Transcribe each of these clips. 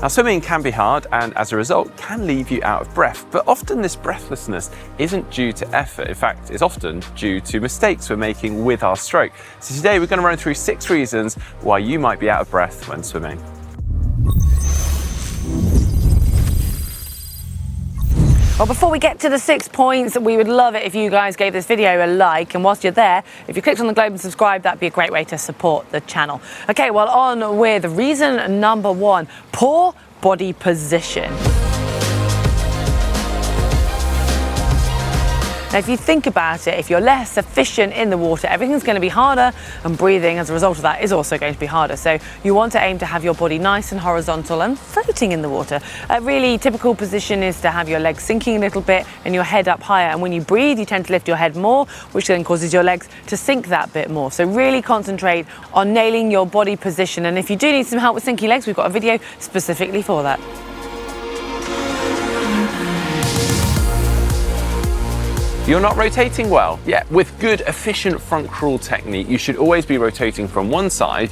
Now, swimming can be hard and as a result can leave you out of breath, but often this breathlessness isn't due to effort. In fact, it's often due to mistakes we're making with our stroke. So today we're going to run through 6 reasons why you might be out of breath when swimming. Well, before we get to the 6 points, we would love it if you guys gave this video a like, and whilst you're there, if you clicked on the globe and subscribe, that'd be a great way to support the channel. Okay, well, on with reason number 1, poor body position. Now, if you think about it, if you're less efficient in the water, everything's going to be harder, and breathing as a result of that is also going to be harder. So you want to aim to have your body nice and horizontal and floating in the water. A really typical position is to have your legs sinking a little bit and your head up higher. And when you breathe, you tend to lift your head more, which then causes your legs to sink that bit more. So really concentrate on nailing your body position. And if you do need some help with sinking legs, we've got a video specifically for that. You're not rotating well? Yeah, with good, efficient front crawl technique, you should always be rotating from one side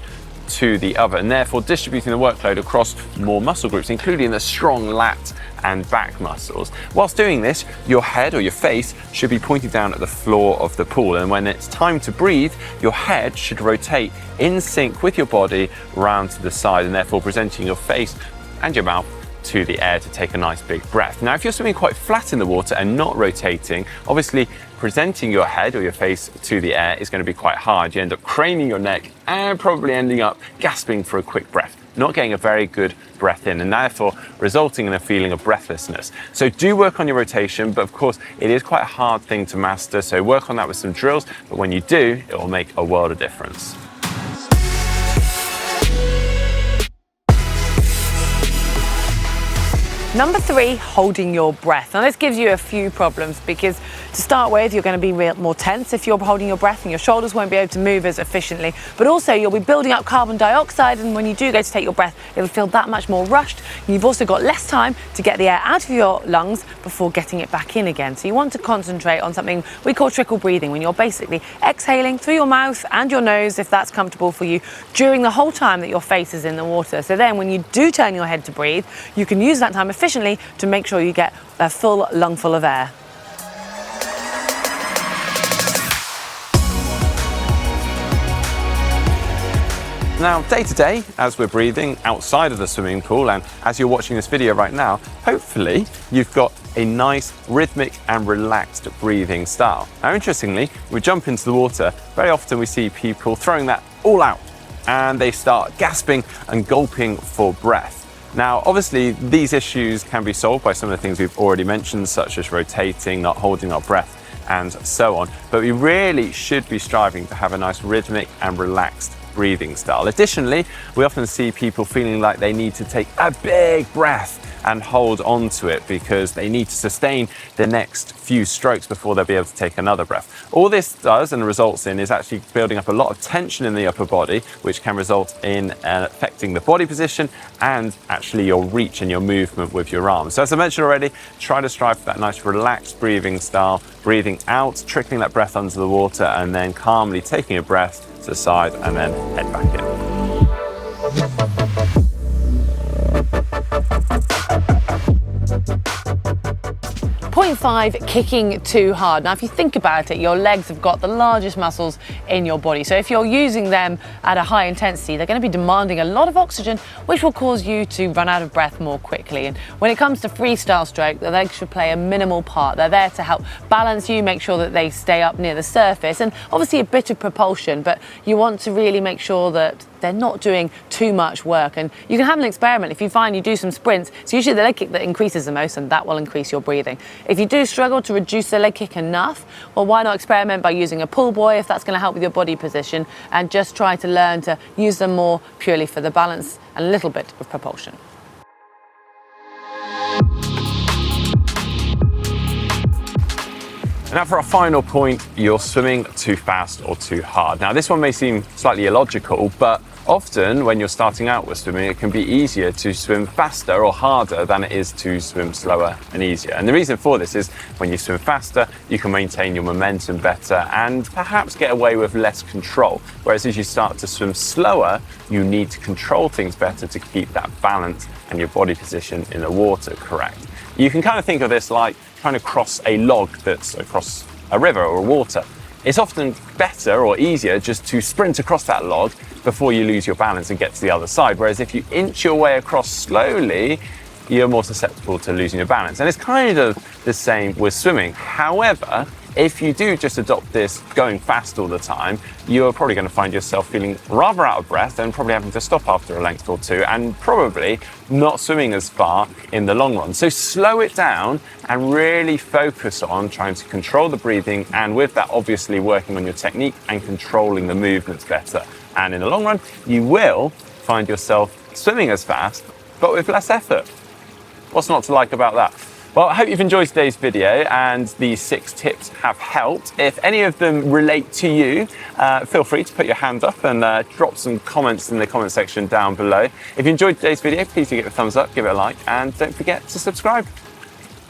to the other, and therefore distributing the workload across more muscle groups, including the strong lat and back muscles. Whilst doing this, your head or your face should be pointed down at the floor of the pool, and when it's time to breathe, your head should rotate in sync with your body round to the side, and therefore presenting your face and your mouth to the air to take a nice big breath. Now, if you're swimming quite flat in the water and not rotating, obviously presenting your head or your face to the air is going to be quite hard. You end up craning your neck and probably ending up gasping for a quick breath, not getting a very good breath in, and therefore resulting in a feeling of breathlessness. So do work on your rotation, but of course it is quite a hard thing to master, so work on that with some drills, but when you do, it will make a world of difference. Number 3, holding your breath. Now, this gives you a few problems because to start with, you're going to be more tense if you're holding your breath, and your shoulders won't be able to move as efficiently. But also, you'll be building up carbon dioxide, and when you do go to take your breath, it'll feel that much more rushed. And you've also got less time to get the air out of your lungs before getting it back in again. So you want to concentrate on something we call trickle breathing, when you're basically exhaling through your mouth and your nose, if that's comfortable for you, during the whole time that your face is in the water. So then when you do turn your head to breathe, you can use that time efficiently to make sure you get a full lungful of air. Now, day to day, as we're breathing outside of the swimming pool, and as you're watching this video right now, hopefully you've got a nice rhythmic and relaxed breathing style. Now, interestingly, we jump into the water, very often we see people throwing that all out and they start gasping and gulping for breath. Now, obviously, these issues can be solved by some of the things we've already mentioned, such as rotating, not holding our breath, and so on. But we really should be striving to have a nice rhythmic and relaxed breathing style. Additionally, we often see people feeling like they need to take a big breath and hold on to it because they need to sustain the next few strokes before they'll be able to take another breath. All this does and results in is actually building up a lot of tension in the upper body, which can result in affecting the body position and actually your reach and your movement with your arms. So as I mentioned already, try to strive for that nice relaxed breathing style, breathing out, trickling that breath under the water, and then calmly taking a breath to the side and then head back in. Point 5, kicking too hard. Now, if you think about it, your legs have got the largest muscles in your body. So if you're using them at a high intensity, they're going to be demanding a lot of oxygen, which will cause you to run out of breath more quickly. And when it comes to freestyle stroke, the legs should play a minimal part. They're there to help balance you, make sure that they stay up near the surface, and obviously a bit of propulsion, but you want to really make sure that they're not doing too much work. And you can have an experiment. If you find you do some sprints, it's usually the leg kick that increases the most, and that will increase your breathing. If you do struggle to reduce the leg kick enough, well, why not experiment by using a pull buoy if that's going to help with your body position, and just try to learn to use them more purely for the balance and a little bit of propulsion. Now for our final point, you're swimming too fast or too hard. Now this one may seem slightly illogical, but often when you're starting out with swimming, it can be easier to swim faster or harder than it is to swim slower and easier. And the reason for this is when you swim faster, you can maintain your momentum better and perhaps get away with less control. Whereas as you start to swim slower, you need to control things better to keep that balance and your body position in the water correct. You can kind of think of this like trying to cross a log that's across a river or water. It's often better or easier just to sprint across that log before you lose your balance and get to the other side. Whereas if you inch your way across slowly, you're more susceptible to losing your balance. And it's kind of the same with swimming. However, if you do just adopt this going fast all the time, you're probably going to find yourself feeling rather out of breath and probably having to stop after a length or two and probably not swimming as far in the long run. So slow it down and really focus on trying to control the breathing, and with that obviously working on your technique and controlling the movements better. And in the long run, you will find yourself swimming as fast, but with less effort. What's not to like about that? Well, I hope you've enjoyed today's video and these 6 tips have helped. If any of them relate to you, feel free to put your hand up and drop some comments in the comment section down below. If you enjoyed today's video, please do give it a thumbs up, give it a like, and don't forget to subscribe.